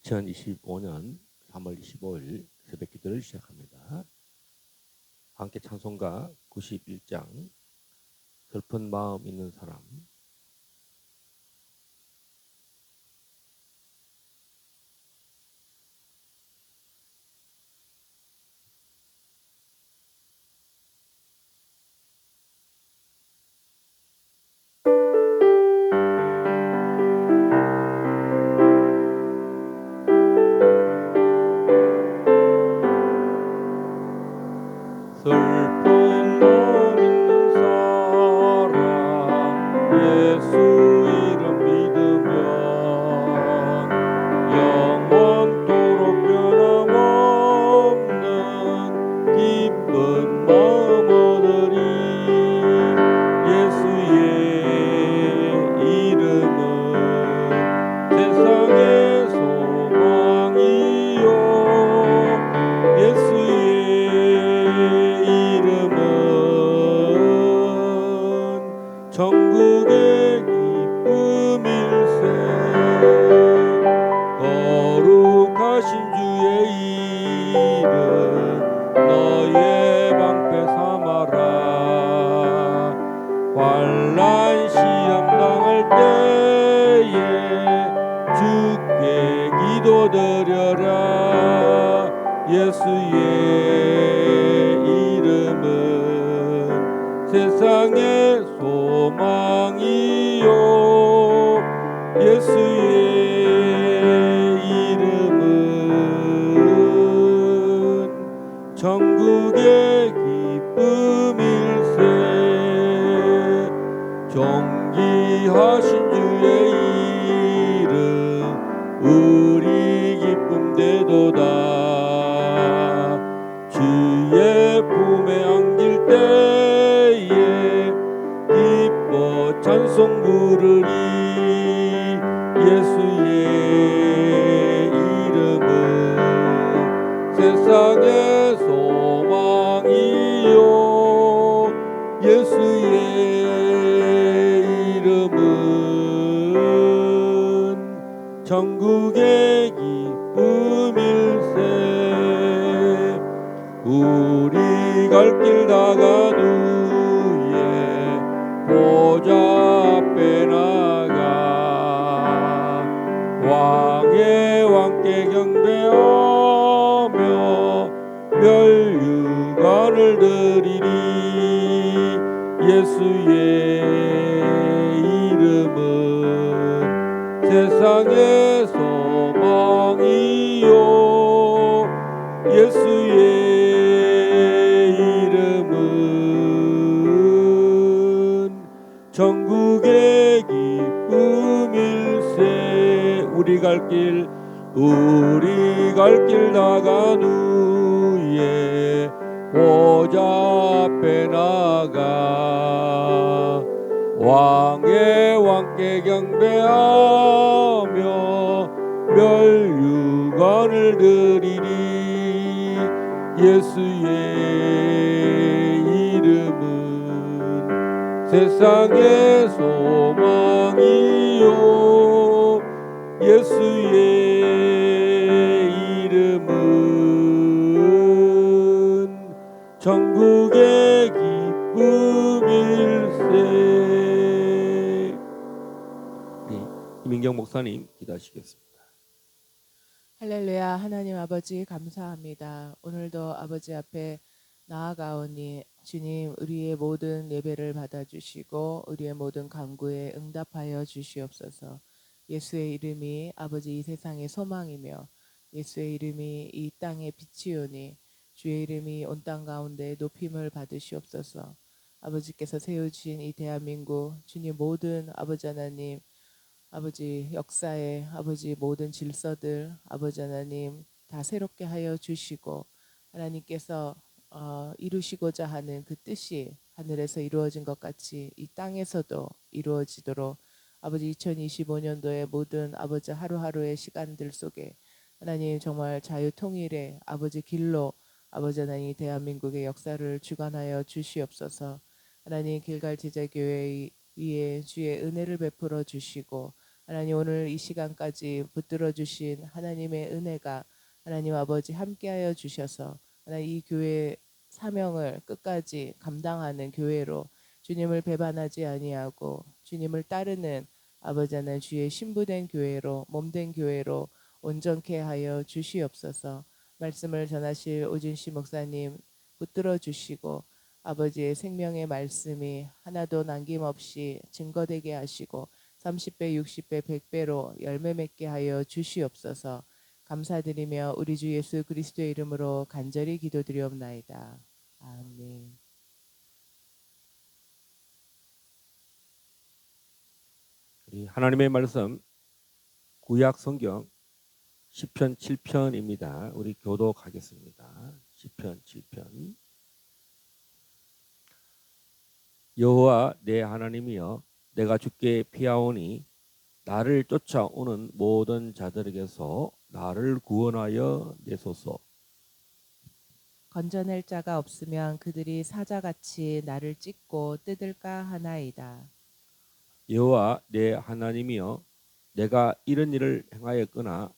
2025년 3월 25일 새벽 기도를 시작합니다. 함께 찬송가 91장 슬픈 마음 있는 사람. 슬픈 마음 있는 사람 예수 이름 믿으면 영원토록 변함없는 기쁜 마음 얻으리. 예수의 이름은 세상의 소망이요 예수의 이름은 천국의 기쁨일세. 거룩하신 주의 이름 너의 방패 삼아라. 환난 시험 당할 때에 주께 기도드려라. 예수의 이름은 세상의 소망이요 예수의 이름은 천국의 기쁨일세. 존귀하신 주의 이름 우리 기쁨 되도다. 주의 품에 안길 때에 기뻐 찬송 부르리. 예수의 이름은 세상의 소망이요 예수의 이름은 천국의 기쁨일세. 우리 갈 길 다간 후에 보좌 앞에 나가 왕의 왕께 경배하며 멸류관을 드리리. 예수의 이름은 세상의 소망이요 예수의 이름은 천국의 기쁨일세. 우리 갈 길 나간 후에 보좌 앞에 나가 왕의 왕께 경배하며 멸류관을 드리리. 예수의 이름은 세상의 소망이요 예수의 이름은 천국의 기쁨일세. 이민경 목사님 기도하시겠습니다. 할렐루야. 하나님 아버지 감사합니다. 오늘도 아버지 앞에 나아가오니 주님 우리의 모든 예배를 받아주시고 우리의 모든 간구에 응답하여 주시옵소서. 예수의 이름이 아버지 이 세상의 소망이며 예수의 이름이 이 땅의 빛이오니 주의 이름이 온 땅 가운데 높임을 받으시옵소서. 아버지께서 세우신 이 대한민국 주님 모든 아버지 하나님 아버지 역사의 아버지 모든 질서들 아버지 하나님 다 새롭게 하여 주시고 하나님께서 이루시고자 하는 그 뜻이 하늘에서 이루어진 것 같이 이 땅에서도 이루어지도록 아버지 2025년도의 모든 아버지 하루하루의 시간들 속에 하나님 정말 자유통일의 아버지 길로 아버지 하나님 대한민국의 역사를 주관하여 주시옵소서. 하나님 길갈 제자교회 위에 주의 은혜를 베풀어 주시고 하나님 오늘 이 시간까지 붙들어 주신 하나님의 은혜가 하나님 아버지 함께하여 주셔서 하나님 이 교회 사명을 끝까지 감당하는 교회로 주님을 배반하지 아니하고 주님을 따르는 아버지 하나님 주의 신부된 교회로 몸된 교회로 온전케 하여 주시옵소서. 말씀을 전하실 오진시 목사님 붙들어 주시고 아버지의 생명의 말씀이 하나도 남김없이 증거되게 하시고 30배, 60배, 100배로 열매 맺게 하여 주시옵소서. 감사드리며 우리 주 예수 그리스도의 이름으로 간절히 기도드리옵나이다. 아멘. 우리 하나님의 말씀 구약 성경 시편 7편입니다. 우리 교독하겠습니다. 시편 7편. 여호와 내 하나님이여 내가 주께 피하오니 나를 쫓아오는 모든 자들에게서 나를 구원하여 내소서. 건져낼 자가 없으면 그들이 사자같이 나를 찢고 뜯을까 하나이다. 여호와 내 하나님이여 내가 이런 일을 행하였거나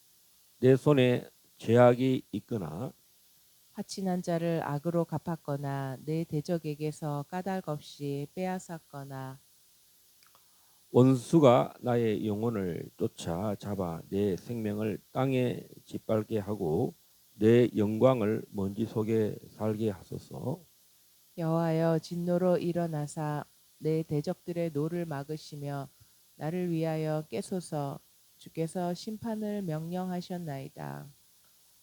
내 손에 죄악이 있거나 화친한 자를 악으로 갚았거나 내 대적에게서 까닭 없이 빼앗았거나 원수가 나의 영혼을 쫓아 잡아 내 생명을 땅에 짓밟게 하고 내 영광을 먼지 속에 살게 하소서. 여호와여 진노로 일어나사 내 대적들의 노를 막으시며 나를 위하여 깨소서. 주께서 심판을 명령하셨나이다.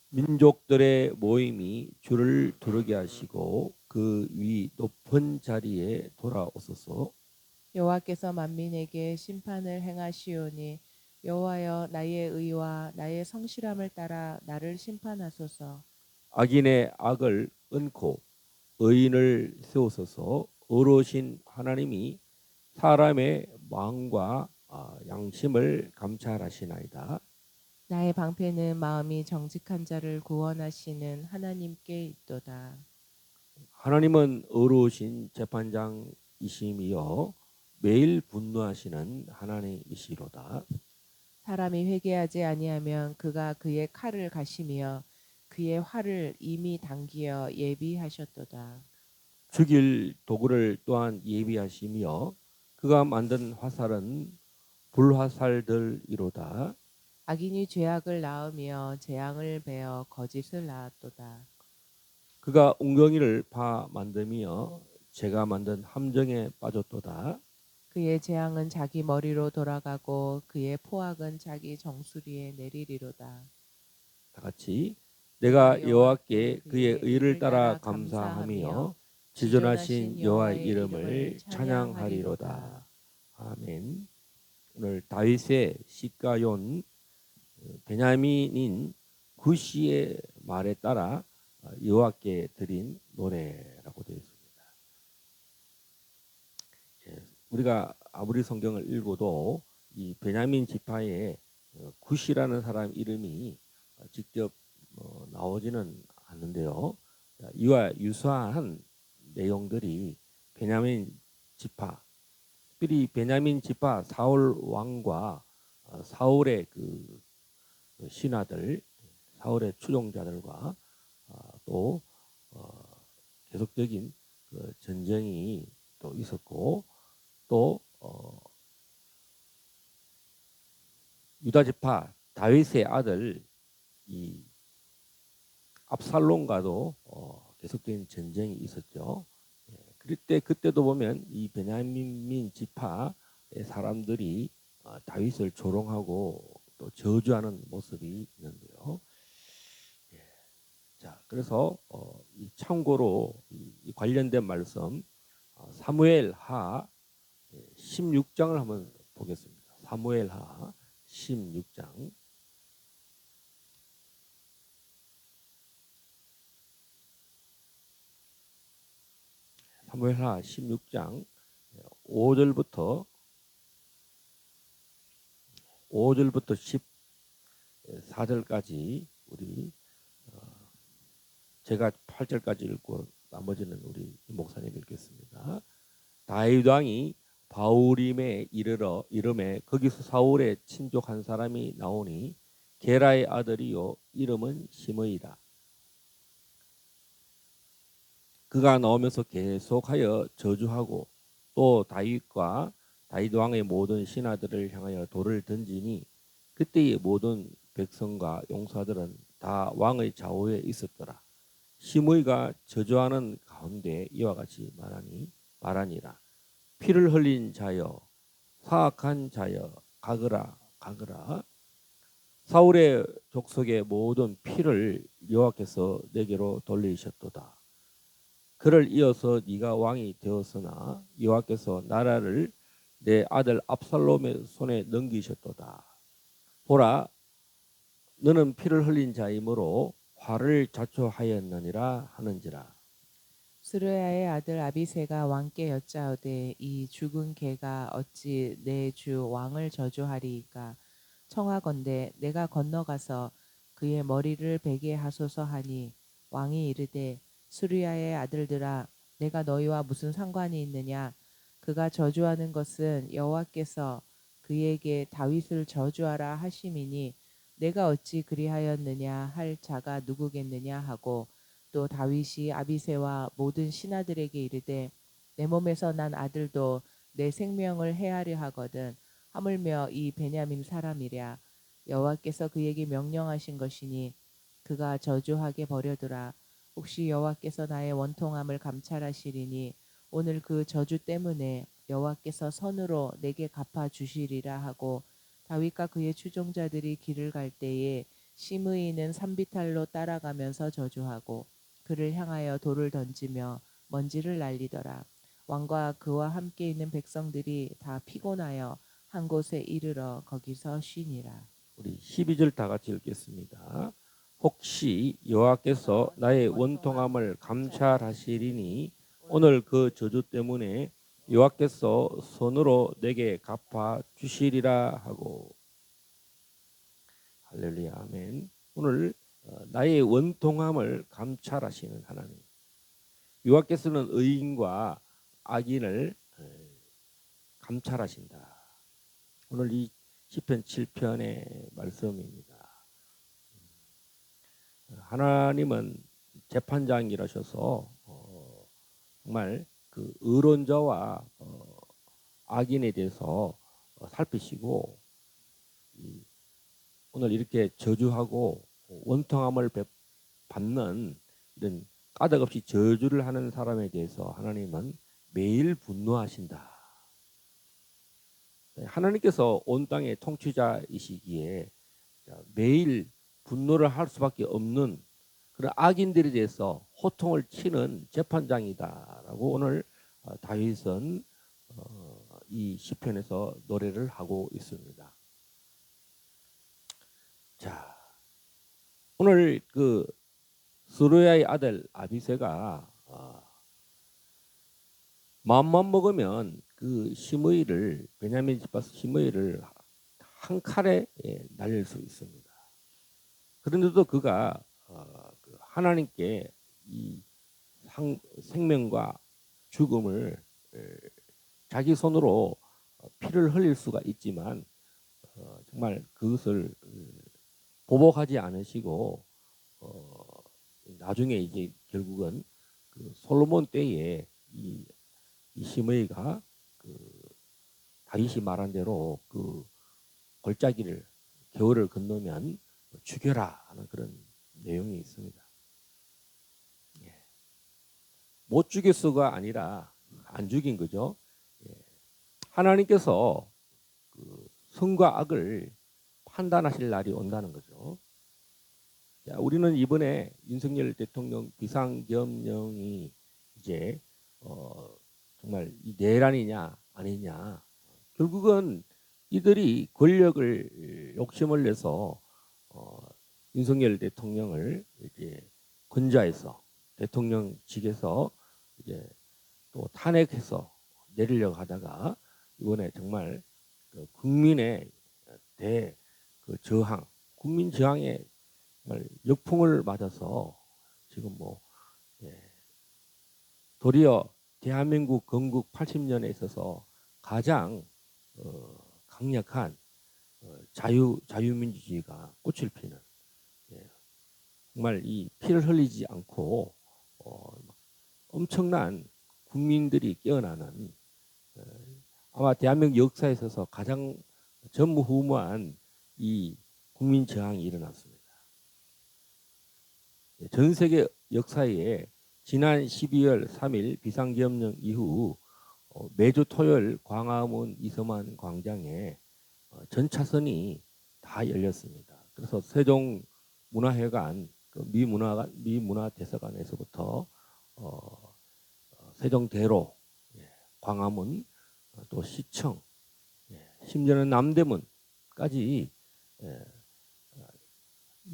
민족들의 모임이 주를 두르게 하시고 그 위 높은 자리에 돌아오소서. 여호와께서 만민에게 심판을 행하시오니 여호와여 나의 의와 나의 성실함을 따라 나를 심판하소서. 악인의 악을 끊고 의인을 세우소서. 어로신 하나님이 사람의 마음과 양심을 감찰하시나이다. 나의 방패는 마음이 정직한 자를 구원하시는 하나님께 있도다. 하나님은 어로신 재판장이시며 매일 분노하시는 하나님이시로다. 사람이 회개하지 아니하면 그가 그의 칼을 가시며 그의 활을 이미 당기어 예비하셨도다. 죽일 도구를 또한 예비하시며 그가 만든 화살은 불화살들이로다. 악인이 죄악을 낳으며 재앙을 베어 거짓을 낳았도다. 그가 웅덩이를 파 만들며 제가 만든 함정에 빠졌도다. 그의 재앙은 자기 머리로 돌아가고 그의 포악은 자기 정수리에 내리리로다. 다 같이 내가 여호와께 그의 의를 따라 감사하며 지존하신 여호와의 이름을 찬양하리로다. 아멘. 오늘 다윗의 시가yon 베냐민인 구시의 말에 따라 여호와께 드린 노래라고 되어 있습니다. 우리가 아무리 성경을 읽어도 이 베냐민 지파의 구시라는 사람 이름이 직접 나오지는 않는데요. 이와 유사한 내용들이 베냐민 지파, 특별히 베냐민 지파 사울 왕과 사울의 그 신하들, 사울의 추종자들과 또 계속적인 그 전쟁이 또 있었고 또 유다 지파 다윗의 아들 이 압살롬과도 계속적인 전쟁이 있었죠. 그럴 때 그때도 보면 이 베냐민 지파의 사람들이 다윗을 조롱하고 또 저주하는 모습이 있는데요. 자, 그래서 참고로 이 관련된 말씀 사무엘하 16장을 한번 보겠습니다. 사무엘하 16장. 사무엘하 16장 5절부터 14절까지 우리 제가 8절까지 읽고 나머지는 우리 목사님 읽겠습니다. 다윗 왕이 바울임에 이름에 거기서 사울의 친족 한 사람이 나오니 게라의 아들이요 이름은 시므이라. 그가 나오면서 계속하여 저주하고 또 다윗과 다윗 왕의 모든 신하들을 향하여 돌을 던지니 그때의 모든 백성과 용사들은 다 왕의 좌우에 있었더라. 시므이가 저주하는 가운데 이와 같이 말하니라. 피를 흘린 자여 사악한 자여 가거라 가거라. 사울의 족속의 모든 피를 여호와께서 내게로 돌리셨도다. 그를 이어서 네가 왕이 되었으나 여호와께서 나라를 내 아들 압살롬의 손에 넘기셨도다. 보라, 너는 피를 흘린 자이므로 화를 자초하였느니라 하는지라. 스루야의 아들 아비새가 왕께 여짜오되 이 죽은 개가 어찌 내 주 왕을 저주하리이까. 청하건대 내가 건너가서 그의 머리를 베게 하소서 하니 왕이 이르되 스루야의 아들들아 내가 너희와 무슨 상관이 있느냐. 그가 저주하는 것은 여호와께서 그에게 다윗을 저주하라 하심이니 내가 어찌 그리하였느냐 할 자가 누구겠느냐 하고 또 다윗이 아비새와 모든 신하들에게 이르되 내 몸에서 난 아들도 내 생명을 해하려 하거든 하물며 이 베냐민 사람이랴. 여호와께서 그에게 명령하신 것이니 그가 저주하게 버려두라. 혹시 여호와께서 나의 원통함을 감찰하시리니 오늘 그 저주 때문에 여호와께서 선으로 내게 갚아 주시리라 하고 다윗과 그의 추종자들이 길을 갈 때에 시므이는 산비탈로 따라가면서 저주하고 그를 향하여 돌을 던지며 먼지를 날리더라. 왕과 그와 함께 있는 백성들이 다 피곤하여 한 곳에 이르러 거기서 쉬니라. 우리 12절 다 같이 읽겠습니다. 혹시 여호와께서 나의 원통함을 감찰하시리니 오늘 그 저주 때문에 여호와께서 손으로 내게 갚아 주시리라 하고. 할렐루야 아멘. 오늘 나의 원통함을 감찰하시는 하나님. 여호와께서는 의인과 악인을 감찰하신다. 오늘 이 시편 7편의 말씀입니다. 하나님은 재판장이라셔서 정말 그 의론자와 악인에 대해서 살피시고 오늘 이렇게 저주하고 원통함을 받는 이런 까닭없이 저주를 하는 사람에 대해서 하나님은 매일 분노하신다. 하나님께서 온 땅의 통치자이시기에 매일 분노를 할 수밖에 없는 그런 악인들에 대해서 호통을 치는 재판장이다라고 오늘 다윗은 이 시편에서 노래를 하고 있습니다. 자, 오늘 그 스루야의 아들 아비새가 마음만 먹으면 그 시므이를 베냐민 집에서 시므이를 한 칼에 날릴 수 있습니다. 그런데도 그가 그 하나님께 이 생명과 죽음을 자기 손으로 피를 흘릴 수가 있지만 정말 그것을 보복하지 않으시고 나중에 이제 결국은 그 솔로몬 때에 이 시므이가 그 다윗이 말한 대로 그 골짜기를 겨울을 건너면 죽여라 하는 그런 내용이 있습니다. 예. 못 죽였어가 아니라 안 죽인 거죠. 예. 하나님께서 그 선과 악을 판단하실 날이 온다는 거죠. 자, 우리는 이번에 윤석열 대통령 비상계엄령이 이제 정말 이 내란이냐 아니냐 결국은 이들이 권력을 욕심을 내서 윤석열 대통령을 이제 권좌해서 대통령직에서 이제 또 탄핵해서 내리려고 하다가 이번에 정말 그 국민의 그 저항, 국민 저항에 정말 역풍을 맞아서 지금 뭐 도리어 대한민국 건국 80년에 있어서 가장 강력한 자유민주주의가 꽃을 피는, 예, 정말 이 피를 흘리지 않고 엄청난 국민들이 깨어나는, 아마 대한민국 역사에 있어서 가장 전무후무한 이 국민 저항이 일어났습니다. 전 세계 역사에 지난 12월 3일 비상계엄령 이후 매주 토요일 광화문 이서만 광장에 전 차선이 다 열렸습니다. 그래서 세종문화회관, 미문화대사관에서부터 세종대로, 광화문, 또 시청, 심지어는 남대문까지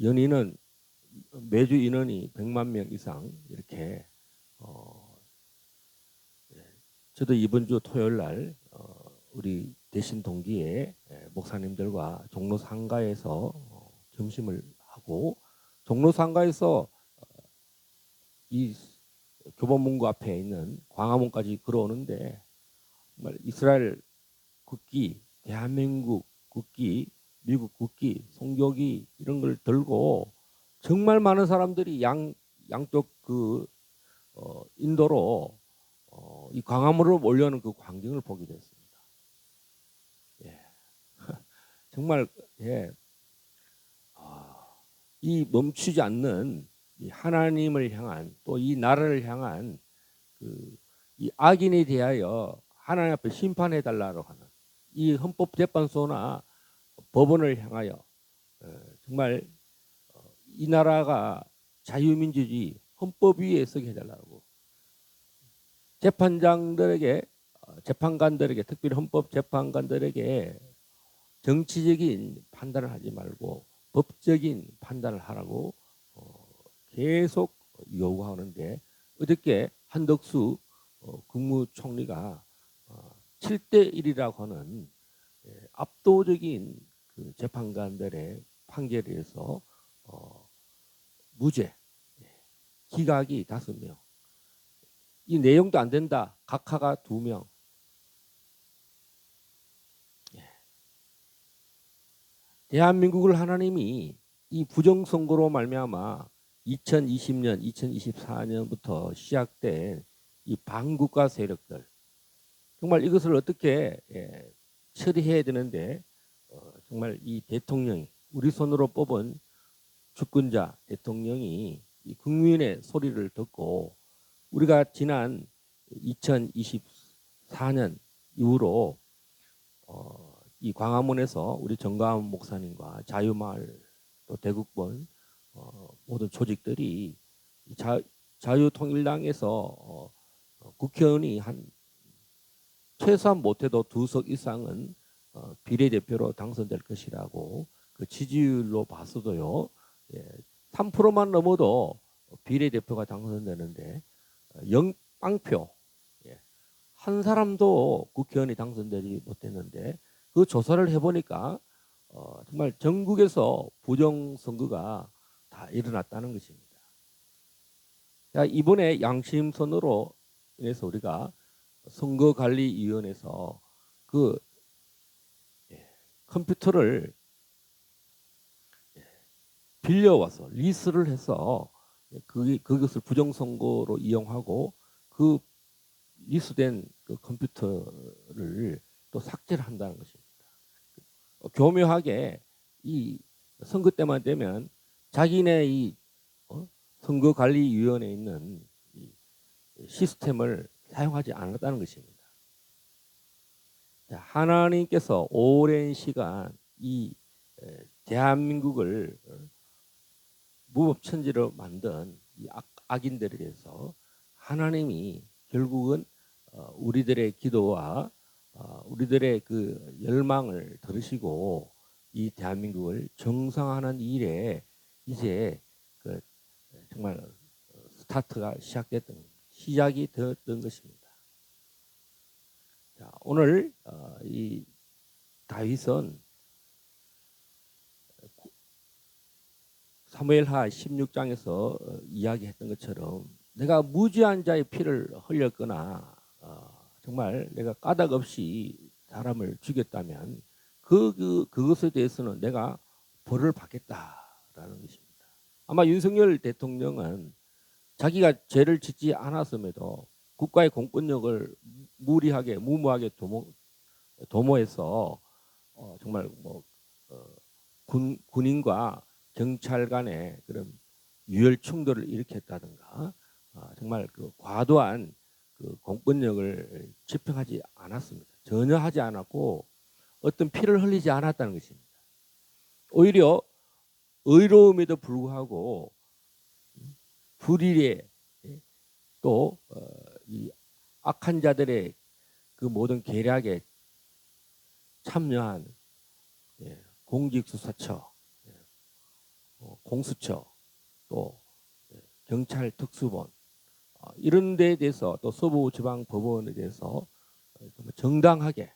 연인은 매주 인원이 100만 명 이상 이렇게 저도 이번 주 토요일 날 우리 대신 동기의 목사님들과 종로 상가에서 점심을 하고 종로 상가에서 이 교보문고 앞에 있는 광화문까지 걸어오는데 정말 이스라엘 국기, 대한민국 국기, 미국 국기, 성교기 이런 걸 들고 정말 많은 사람들이 양쪽 그 인도로 이 광화문으로 몰려오는 그 광경을 보게 됐습니다. 예. 정말 이 멈추지 않는 이 하나님을 향한 또 이 나라를 향한 이 악인에 대하여 하나님 앞에 심판해 달라고 하는 이 헌법재판소나 법원을 향하여 정말 이 나라가 자유민주주의 헌법 위에 서게 해달라고 재판관들에게 특별히 헌법재판관들에게 정치적인 판단을 하지 말고 법적인 판단을 하라고 계속 요구하는데 어저께 한덕수 국무총리가 7대1이라고 하는 압도적인 그 재판관들의 판결에 의해서 무죄, 기각이 5명, 이 내용도 안 된다, 각하가 2명. 대한민국을 하나님이 이 부정선거로 말미암아 2020년, 2024년부터 시작된 이 반국가 세력들, 정말 이것을 어떻게 처리해야 되는데 정말 이 대통령이 우리 손으로 뽑은 주권자 대통령이 이 국민의 소리를 듣고 우리가 지난 2024년 이후로 이 광화문에서 우리 정가은 목사님과 자유마을 또 대국본 모든 조직들이 자유통일당에서 국회의원이 한 최소한 못해도 2석 이상은 비례대표로 당선될 것이라고 그 지지율로 봤어도요, 3%만 넘어도 비례대표가 당선되는데 0빵표, 한 사람도 국회의원이 당선되지 못했는데 그 조사를 해보니까 정말 전국에서 부정선거가 다 일어났다는 것입니다. 자, 이번에 양심선으로 인해서 우리가 선거관리위원회에서 그 컴퓨터를 빌려와서 리스를 해서 그것을 부정선거로 이용하고 그 리스된 그 컴퓨터를 또 삭제를 한다는 것입니다. 교묘하게 이 선거 때만 되면 자기네 이 선거관리위원회에 있는 이 시스템을 사용하지 않았다는 것입니다. 하나님께서 오랜 시간 이 대한민국을 무법천지로 만든 이 악인들에 대해서 하나님이 결국은 우리들의 기도와 우리들의 그 열망을 들으시고 이 대한민국을 정상화하는 일에 이제 그 정말 스타트가 시작이 되었던 것입니다. 자, 오늘 이 다윗은 사무엘하 16장에서 이야기했던 것처럼 내가 무죄한 자의 피를 흘렸거나 정말 내가 까닭 없이 사람을 죽였다면 그것에 대해서는 내가 벌을 받겠다라는 것입니다. 아마 윤석열 대통령은 자기가 죄를 짓지 않았음에도 국가의 공권력을 무리하게 무모하게 도모해서 정말 군인과 경찰 간의 그런 유혈 충돌을 일으켰다든가 정말 그 과도한 그 공권력을 집행하지 않았습니다. 전혀 하지 않았고 어떤 피를 흘리지 않았다는 것입니다. 오히려 의로움에도 불구하고 불의에 또 이 악한 자들의 그 모든 계략에 참여한 공직수사처, 공수처, 또 경찰 특수본 이런 데에 대해서 또 서부지방법원에 대해서 정당하게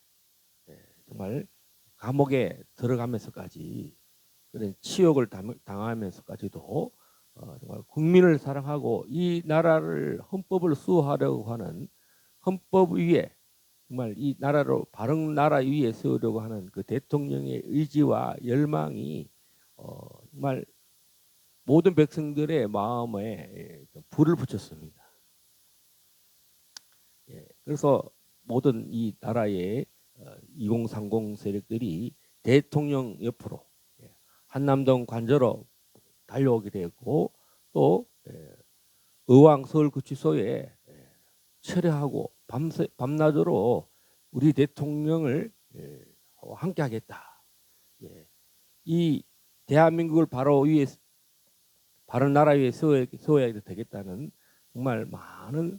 정말 감옥에 들어가면서까지 그런 치욕을 당하면서까지도 정말 국민을 사랑하고 이 나라를 헌법을 수호하려고 하는 헌법 위에 정말 이 나라로 바른 나라 위에 세우려고 하는 그 대통령의 의지와 열망이 정말 모든 백성들의 마음에 불을 붙였습니다. 그래서 모든 이 나라의 2030 세력들이 대통령 옆으로 한남동 관저로 달려오게 되었고 또 의왕 서울구치소에 철회하고 밤낮으로 우리 대통령을 함께하겠다. 이 대한민국을 바른 나라 위에 세워야 되겠다는 정말 많은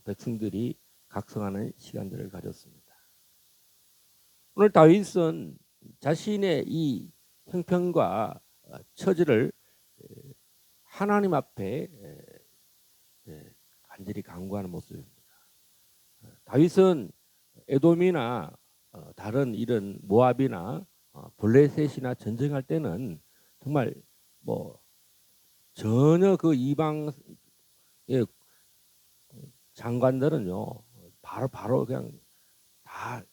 백성들이 각성하는 시간들을 가졌습니다. 오늘 다윗은 자신의 이 형편과 처지를 하나님 앞에 간절히 간구하는 모습입니다. 다윗은 에돔이나 다른 이런 모압이나 블레셋이나 전쟁할 때는 정말 전혀 그 이방의 장관들은요 바로 그냥 다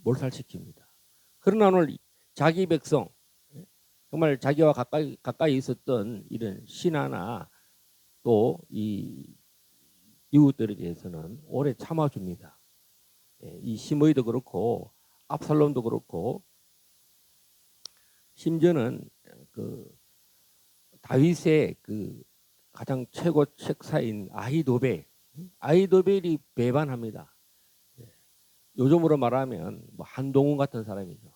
몰살시킵니다. 그러나 오늘 자기 백성 정말 자기와 가까이 있었던 이런 신하나 또 이 이웃들에 대해서는 오래 참아줍니다. 이 시므이도 그렇고 압살롬도 그렇고 심지어는 그 다윗의 그 가장 최고 책사인 아히도벨이 배반합니다. 요즘으로 말하면 한동훈 같은 사람이죠.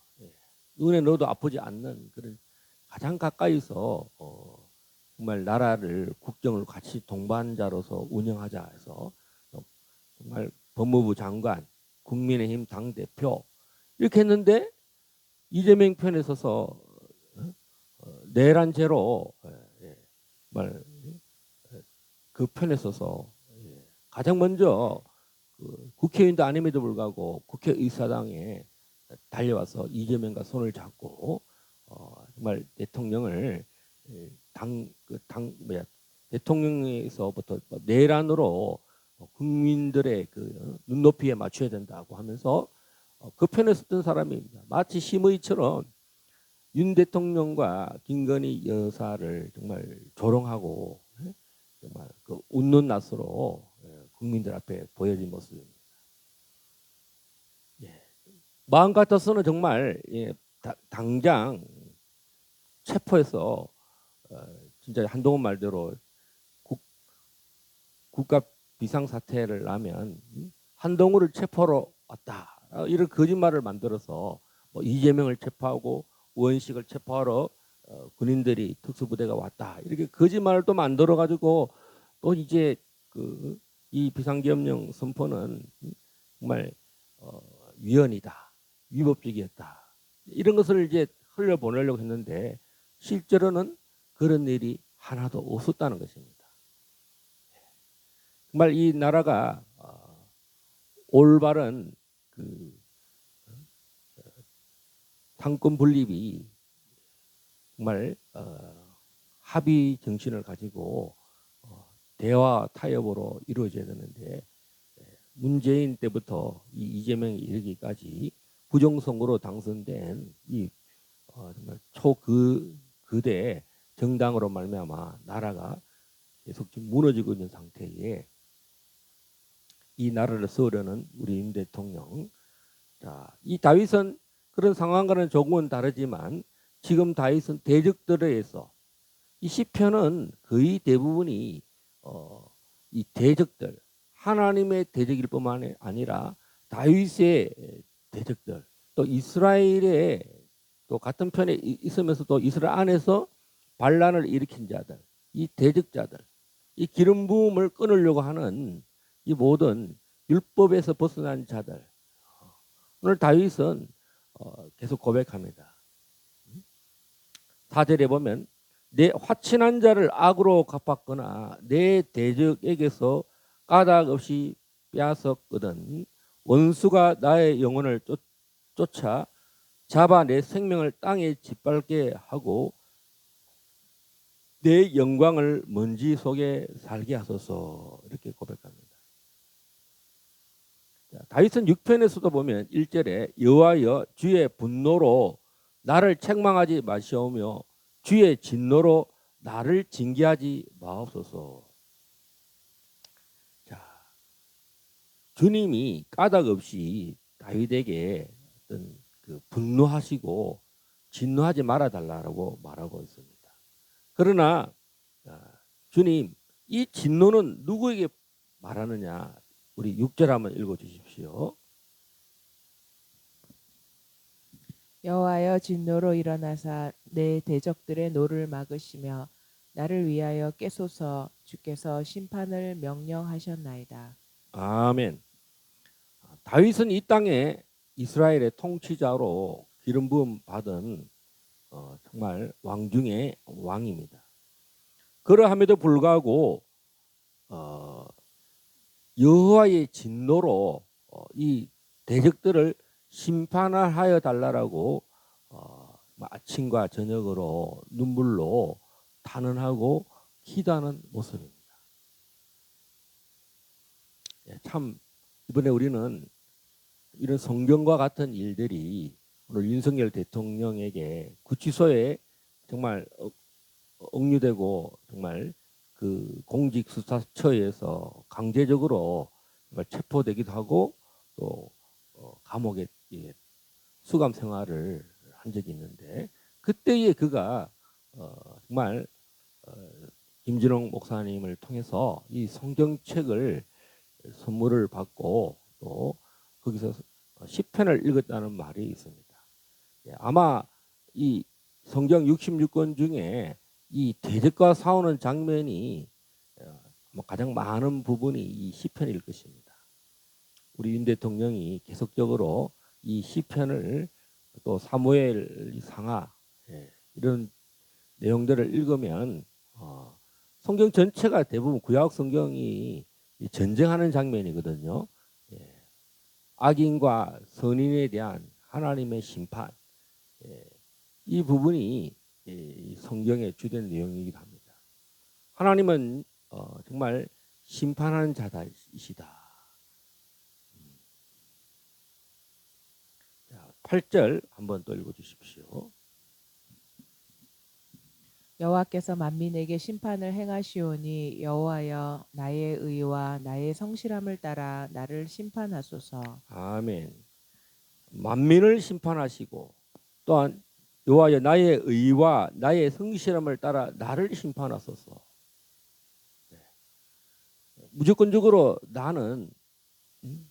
눈에 넣어도 아프지 않는 그런 가장 가까이서 정말 나라를 국정을 같이 동반자로서 운영하자 해서 정말 법무부 장관, 국민의힘 당대표 이렇게 했는데 이재명 편에 서서 내란 제로 정말 그 편에 서서 가장 먼저 그 국회의원도 아님에도 불구하고 국회의사당에 달려와서 이재명과 손을 잡고 정말 대통령을 대통령에서부터 내란으로 국민들의 그 눈높이에 맞춰야 된다고 하면서 그 편에 섰던 사람입니다. 마치 심의처럼 윤 대통령과 김건희 여사를 정말 조롱하고 정말 그 웃는 낯으로 국민들 앞에 보여진 모습입니다. 마음 같아서는 정말 당장 체포해서 진짜 한동훈 말대로 국가 비상사태를 나면 한동훈을 체포하러 왔다 이런 거짓말을 만들어서 이재명을 체포하고 우원식을 체포하러 군인들이 특수부대가 왔다 이렇게 거짓말을 또 만들어 가지고 또 이제 이 비상계엄령 선포는 정말 위헌이다, 위법적이었다 이런 것을 이제 흘려보내려고 했는데 실제로는 그런 일이 하나도 없었다는 것입니다. 정말 이 나라가 올바른 그 상권 분립이 정말 합의 정신을 가지고 대화 타협으로 이루어져야 되는데 문재인 때부터 이 이재명이 이르기까지 부정선거로 당선된 이 정말 초그대 정당으로 말미암아 나라가 계속 지금 무너지고 있는 상태에 이 나라를 세우려는 우리 윤 대통령. 자, 이 다윗은 그런 상황과는 조금은 다르지만 지금 다윗은 대적들에 의해서 이 시편은 거의 대부분이 이 대적들, 하나님의 대적일 뿐만 아니라 다윗의 대적들, 또 이스라엘의 또 같은 편에 있으면서도 이스라엘 안에서 반란을 일으킨 자들, 이 대적자들, 이 기름 부음을 끊으려고 하는 이 모든 율법에서 벗어난 자들. 오늘 다윗은 계속 고백합니다. 4절에 보면 내 화친한 자를 악으로 갚았거나 내 대적에게서 까닭 없이 빼앗았거든. 원수가 나의 영혼을 쫓아 잡아 내 생명을 땅에 짓밟게 하고 내 영광을 먼지 속에 살게 하소서. 이렇게 고백합니다. 자, 다윗은 6편에서도 보면 1절에 여호와여 주의 분노로 나를 책망하지 마시오며 주의 진노로 나를 징계하지 마옵소서. 자, 주님이 까닭 없이 다윗에게 어떤 그 분노하시고 진노하지 말아 달라고 말하고 있습니다. 그러나 주님, 이 진노는 누구에게 말하느냐? 우리 6절 한번 읽어 주십시오. 여호와여 진노로 일어나사 내 대적들의 노를 막으시며 나를 위하여 깨소서. 주께서 심판을 명령하셨나이다. 아멘. 다윗은 이 땅에 이스라엘의 통치자로 기름 부음 받은 정말 왕 중의 왕입니다. 그러함에도 불구하고 여호와의 진노로 이 대적들을 심판하여 달라라고 아침과 저녁으로 눈물로 탄원하고 기도하는 모습입니다. 참 이번에 우리는 이런 성경과 같은 일들이 오늘 윤석열 대통령에게 구치소에 정말 억류되고 정말 그 공직수사처에서 강제적으로 체포되기도 하고 또 감옥에 수감 생활을 한 적이 있는데 그때에 그가 정말 김진홍 목사님을 통해서 이 성경책을 선물을 받고 또 거기서 시편을 읽었다는 말이 있습니다. 아마 이 성경 66권 중에 이 대적과 싸우는 장면이 가장 많은 부분이 이 시편일 것입니다. 우리 윤 대통령이 계속적으로 이 시편을 또 사무엘 상하 이런 내용들을 읽으면 성경 전체가 대부분 구약 성경이 전쟁하는 장면이거든요. 악인과 선인에 대한 하나님의 심판, 이 부분이 성경의 주된 내용이기도 합니다. 하나님은 정말 심판하는 자이시다. 8절 한번 또 읽어주십시오. 여호와께서 만민에게 심판을 행하시오니 여호와여 나의 의와 나의 성실함을 따라 나를 심판하소서. 아멘. 만민을 심판하시고 또한 여호와여 나의 의와 나의 성실함을 따라 나를 심판하소서. 무조건적으로 나는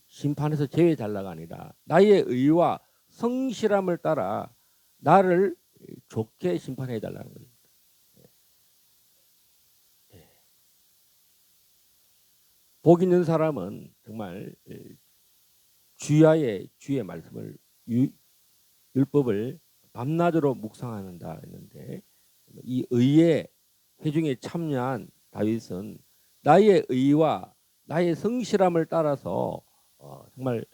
심판에서 제외달라가 아니라 나의 의와 성실함을 따라 나를 좋게 심판해 달라는 거죠. 복 있는 사람은 정말 주의 말씀을 율법을 밤낮으로 묵상한다 했는데 이 의의 회중에 참여한 다윗은 나의 의와 나의 성실함을 따라서 정말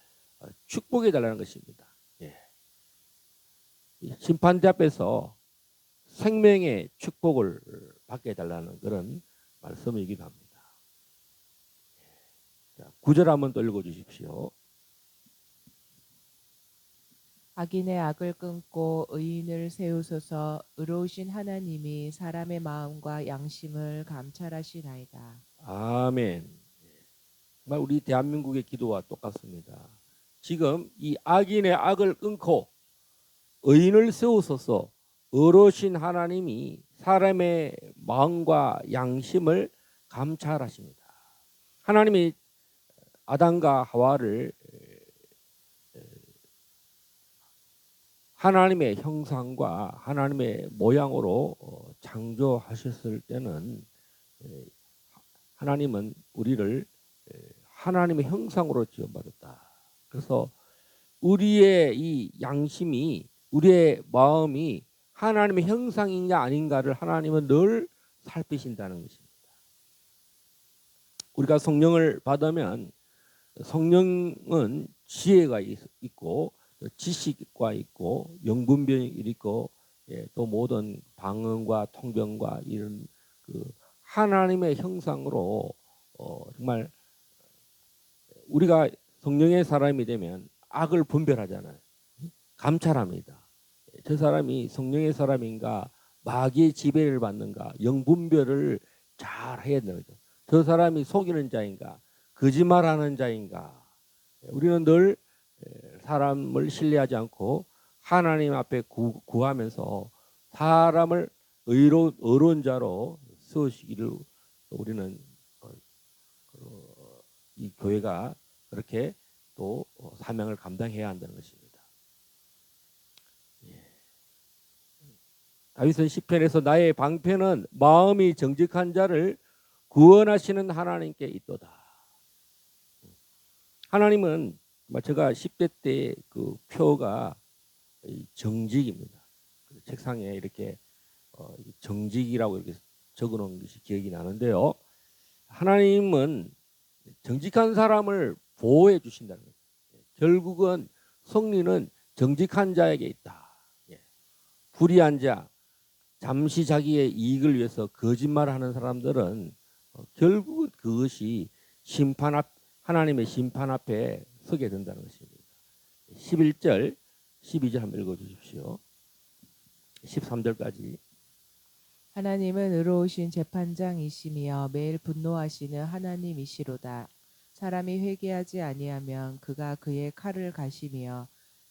축복해 달라는 것입니다. 심판대 앞에서 생명의 축복을 받게 해달라는 그런 말씀이기도 합니다. 9절 한번 또 읽어 주십시오. 악인의 악을 끊고 의인을 세우소서. 의로우신 하나님이 사람의 마음과 양심을 감찰하시나이다. 아멘. 정말 우리 대한민국의 기도와 똑같습니다. 지금 이 악인의 악을 끊고 의인을 세우소서. 의로우신 하나님이 사람의 마음과 양심을 감찰하십니다. 하나님이 아담과 하와를 하나님의 형상과 하나님의 모양으로 창조하셨을 때는 하나님은 우리를 하나님의 형상으로 지어받았다. 그래서 우리의 이 양심이, 우리의 마음이 하나님의 형상이냐 아닌가를 하나님은 늘 살피신다는 것입니다. 우리가 성령을 받으면 성령은 지혜가 있고 지식과 있고 영분별이 있고 또 모든 방언과 통변과 이런 그 하나님의 형상으로 정말 우리가 성령의 사람이 되면 악을 분별하잖아요. 감찰합니다. 저 사람이 성령의 사람인가 마귀의 지배를 받는가 영분별을 잘 해야 되는 거죠. 저 사람이 속이는 자인가 거짓말하는 자인가. 우리는 늘 사람을 신뢰하지 않고 하나님 앞에 구하면서 사람을 의로운 자로 세우시기를 우리는 이 교회가 그렇게 또 사명을 감당해야 한다는 것입니다. 다윗은 시편에서 나의 방패는 마음이 정직한 자를 구원하시는 하나님께 있도다. 하나님은 제가 10대 때 그 표가 정직입니다. 책상에 이렇게 정직이라고 이렇게 적어놓은 것이 기억이 나는데요. 하나님은 정직한 사람을 보호해 주신다는 거죠. 결국은 승리는 정직한 자에게 있다. 불의한 자, 잠시 자기의 이익을 위해서 거짓말하는 사람들은 결국은 그것이 하나님의 심판 앞에 서게 된다는 것입니다. 11절, 12절 한번 읽어주십시오. 13절까지. 하나님은 의로우신 재판장이시며 매일 분노하시는 하나님이시로다. 사람이 회개하지 아니하면 그가 그의 칼을 가시며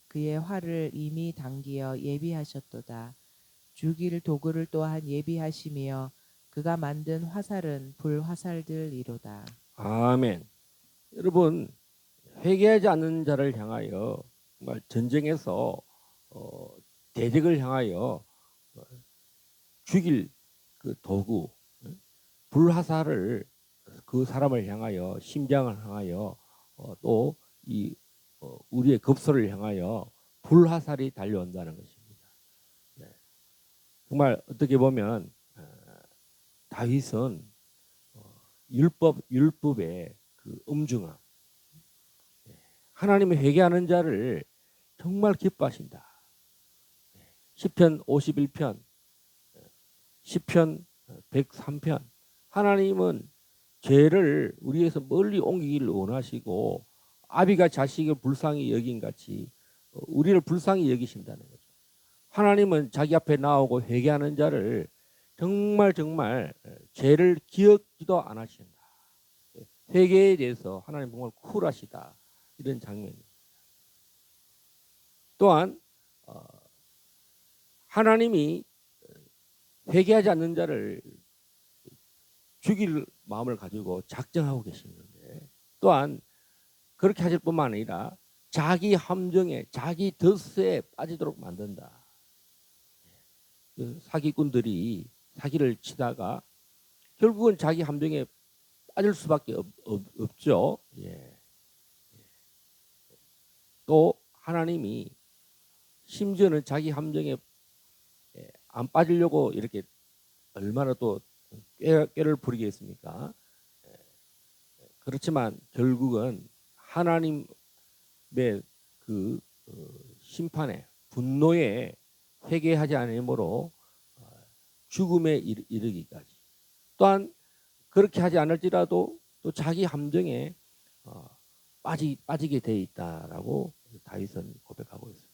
그의 활을 이미 당기어 예비하셨도다. 죽일 도구를 또한 예비하시며 그가 만든 화살은 불화살들이로다. 아멘. 여러분, 회개하지 않는 자를 향하여 정말 전쟁에서 대적을 향하여 죽일 그 도구, 불화살을 그 사람을 향하여 심장을 향하여 또 이 우리의 급소를 향하여 불화살이 달려온다는 것입니다. 네. 정말 어떻게 보면 다윗은 율법의 그 엄중함, 하나님의 회개하는 자를 정말 기뻐하신다. 시편 51편, 시편 103편. 하나님은 죄를 우리에서 멀리 옮기기를 원하시고 아비가 자식을 불쌍히 여긴 같이 우리를 불쌍히 여기신다는 거죠. 하나님은 자기 앞에 나오고 회개하는 자를 정말 죄를 기억지도 안 하신다. 회개에 대해서 하나님 정말 쿨하시다. 이런 장면입니다. 또한 하나님이 회개하지 않는 자를 죽일 마음을 가지고 작정하고 계시는데 또한 그렇게 하실 뿐만 아니라 자기 함정에 자기 덫에 빠지도록 만든다. 사기꾼들이 사기를 치다가 결국은 자기 함정에 빠질 수밖에 없죠. 또 하나님이 심지어는 자기 함정에 안 빠지려고 이렇게 얼마나 또 꾀를 부리겠습니까? 그렇지만 결국은 하나님의 그 심판에 분노에 회개하지 않으므로 죽음에 이르기까지. 또한 그렇게 하지 않을지라도 또 자기 함정에 빠지게 돼 있다라고 다윗은 고백하고 있습니다.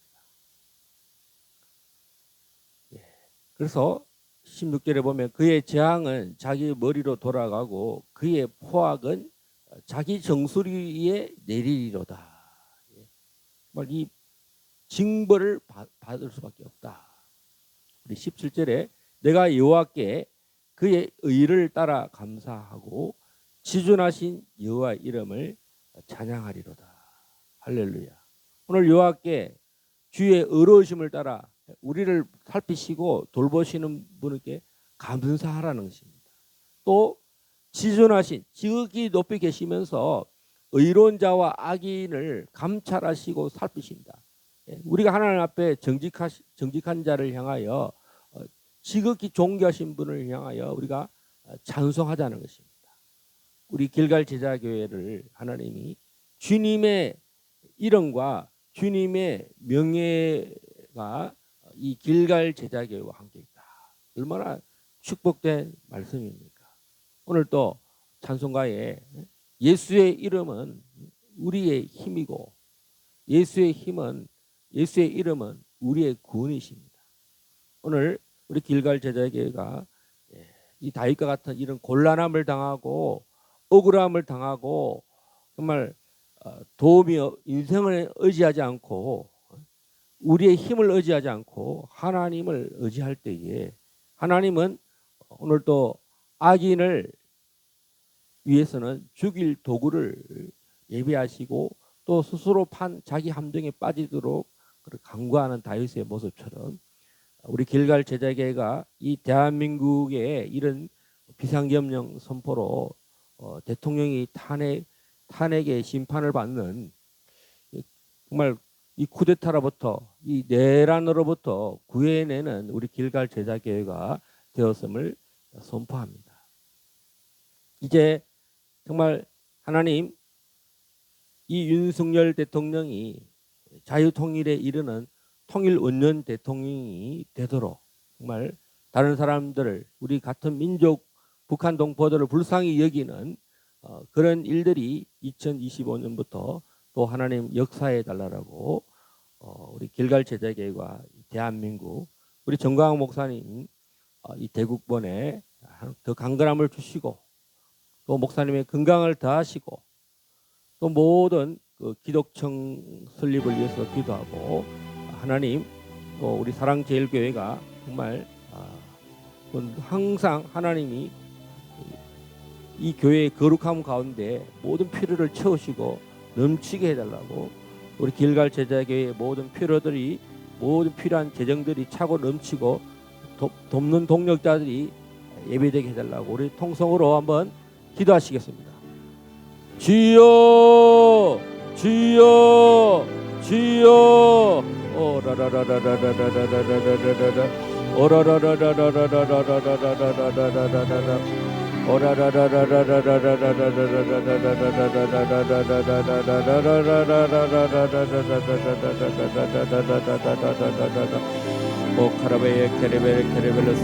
예. 그래서 16절에 보면 그의 재앙은 자기 머리로 돌아가고 그의 포악은 자기 정수리에 내리리로다. 정말 이 징벌을 받을 수밖에 없다. 우리 17절에 내가 여호와께 그의 의를 따라 감사하고 지존하신 여호와 이름을 찬양하리로다. 할렐루야. 오늘 여호와께 주의 의로우심을 따라 우리를 살피시고 돌보시는 분께 감사하라는 것입니다. 또 지존하신 지극히 높이 계시면서 의로운 자와 악인을 감찰하시고 살피신다. 우리가 하나님 앞에 정직한 자를 향하여 지극히 존귀하신 분을 향하여 우리가 찬송하자는 것입니다. 우리 길갈 제자교회를 하나님이 주님의 이름과 주님의 명예가 이 길갈 제자교회와 함께 있다. 얼마나 축복된 말씀입니까? 오늘 또 찬송가에 예수의 이름은 우리의 힘이고 예수의 이름은 우리의 구원이십니다. 오늘 우리 길갈 제자교회가 이 다윗과 같은 이런 곤란함을 당하고 억울함을 당하고 정말 도움이 인생을 의지하지 않고 우리의 힘을 의지하지 않고 하나님을 의지할 때에 하나님은 오늘도 악인을 위해서는 죽일 도구를 예비하시고 또 스스로 자기 함정에 빠지도록 간구하는 다윗의 모습처럼 우리 길갈 제자교회가 이 대한민국의 이런 비상계엄령 선포로 대통령이 탄핵의 심판을 받는 정말 이 쿠데타로부터 이 내란으로부터 구해내는 우리 길갈 제자교회가 되었음을 선포합니다. 이제 정말 하나님 이 윤석열 대통령이 자유통일에 이르는 통일원년 대통령이 되도록 정말 다른 사람들을 우리 같은 민족 북한 동포들을 불쌍히 여기는 그런 일들이 2025년부터 또 하나님 역사해 달라고 우리 길갈 제자교회와 대한민국 우리 정광 목사님 이 대국본에 더 강건함을 주시고 또 목사님의 건강을 더하시고 또 모든 그 기독청 설립을 위해서 기도하고 하나님 또 우리 사랑제일교회가 정말 항상 하나님이 이 교회의 거룩함 가운데 모든 필요를 채우시고 넘치게 해달라고 우리 길갈 제자교회의 모든 필요들이 모든 필요한 재정들이 차고 넘치고 돕는 동력자들이 예배되게 해달라고 우리 통성으로 한번 기도하시겠습니다. 주여 주여 주여 오라라라라라라라라라라라라 오라라라라라라라라라라라라라라라 오 카라베에 케레베 케레벨레스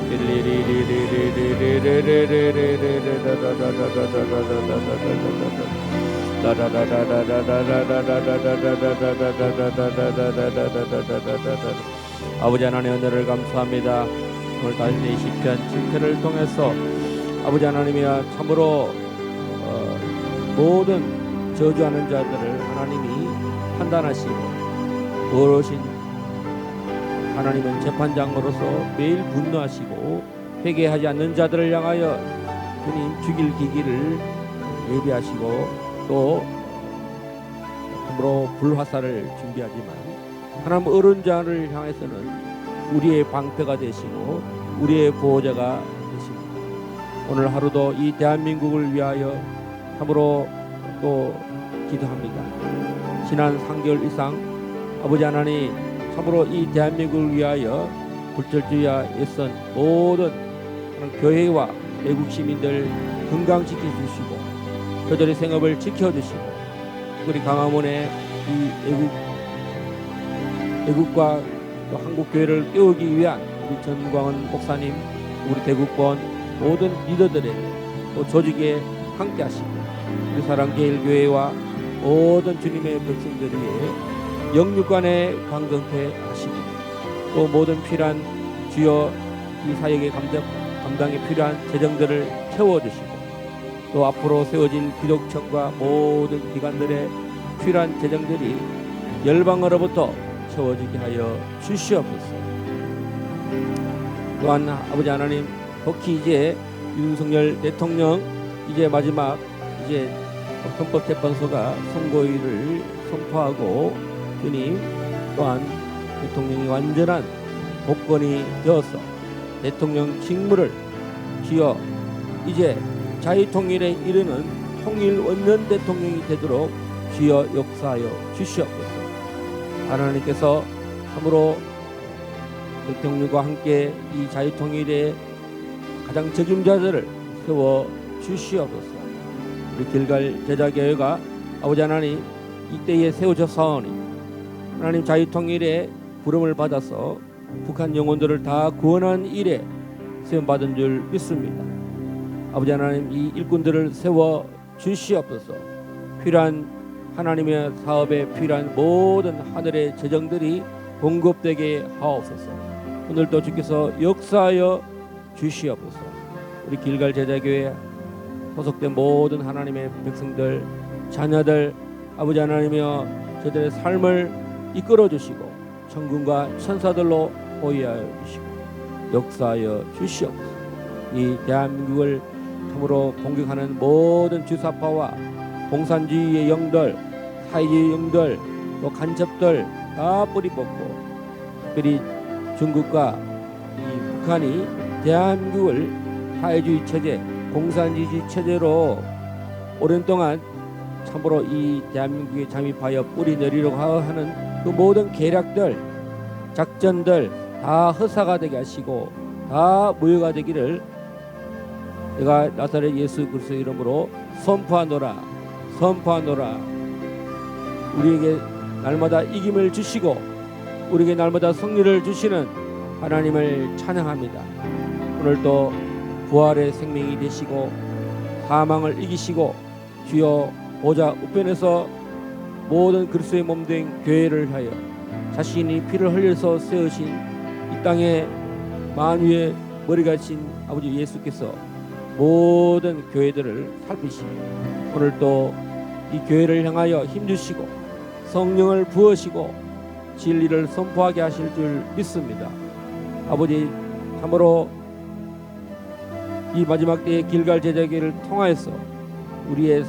아버지 하나님 은혜를 감사합니다. 오늘 다윗의 시편 7편을 통해서 아버지 하나님이야 참으로 모든 저주하는 자들을 하나님이 판단하시고 어르신 하나님은 재판장으로서 매일 분노하시고 회개하지 않는 자들을 향하여 주님 죽일 기기를 예비하시고 또 참으로 불화살을 준비하지만 하나님 어른 자를 향해서는 우리의 방패가 되시고 우리의 보호자가 되십니다. 오늘 하루도 이 대한민국을 위하여 참으로 또 기도합니다. 지난 3개월 이상 아버지 하나님 참으로 이 대한민국을 위하여 불철주야 애쓴 모든 교회와 외국 시민들 건강지켜주시고 그들의 생업을 지켜주시고 우리 강화문에 이 애국과 또 한국 교회를 깨우기 위한 우리 전광훈 목사님, 우리 대국본 모든 리더들에게 또 조직에 함께하시고 우리 사랑제일교회와 모든 주님의 백성들이 영육간에 강건케 하시고 또 모든 필요한 주여 이 사역의 감당에 필요한 재정들을 채워주시고 또 앞으로 세워질 기독청과 모든 기관들의 필요한 재정들이 열방으로부터 채워지게 하여 주시옵소서. 또한 아버지 하나님 특히 이제 윤석열 대통령 이제 마지막 이제 헌법재판소가 선고일을 선포하고 주님 또한 대통령이 완전한 복권이 되어서 대통령 직무를 주여 이제 자유통일에 이르는 통일 원년 대통령이 되도록 주여 역사하여 주시옵소서. 하나님께서 참으로 대통령과 함께 이 자유통일의 가장 책임자들을 세워 주시옵소서. 우리 길갈 제자교회가 아버지 하나님 이때에 세워졌사오니 하나님 자유통일의 부름을 받아서 북한 영혼들을 다 구원한 일에 세움받은 줄 믿습니다. 아버지 하나님 이 일꾼들을 세워 주시옵소서. 필요한 하나님의 사업에 필요한 모든 하늘의 재정들이 공급되게 하옵소서. 오늘도 주께서 역사하여 주시옵소서. 우리 길갈 제자교회 소속된 모든 하나님의 백성들 자녀들 아버지 하나님이여 저들의 삶을 이끌어 주시고 천군과 천사들로 보호하여 주시고 역사하여 주시옵소서. 이 대한민국을 참으로 공격하는 모든 주사파와 공산주의의 영들 사회주의 영들 또 간첩들 다 뿌리 뽑고 특별히 중국과 이 북한이 대한민국을 사회주의 체제 공산주의 체제로 오랜 동안 참으로 이 대한민국에 잠입하여 뿌리 내리려고 하는 그 모든 계략들 작전들 다 허사가 되게 하시고 다 무효가 되기를 내가 나사렛 예수 그리스도의 이름으로 선포하노라. 우리에게 날마다 이김을 주시고 우리에게 날마다 승리를 주시는 하나님을 찬양합니다. 오늘도 부활의 생명이 되시고 사망을 이기시고 주여 보좌 우편에서 모든 그리스도의 몸된 교회를 하여 자신이 피를 흘려서 세우신 이 땅의 만유의 머리가신 아버지 예수께서 모든 교회들을 살피시고 오늘도 이 교회를 향하여 힘주시고 성령을 부으시고 진리를 선포하게 하실 줄 믿습니다. 아버지 참으로 이 마지막 때의 길갈 제자교회를 통하여서 우리의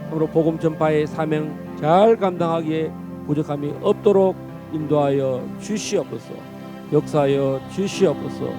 참으로 복음 전파의 사명 잘 감당하기에 부족함이 없도록 인도하여 주시옵소서. 역사하여 주시옵소서.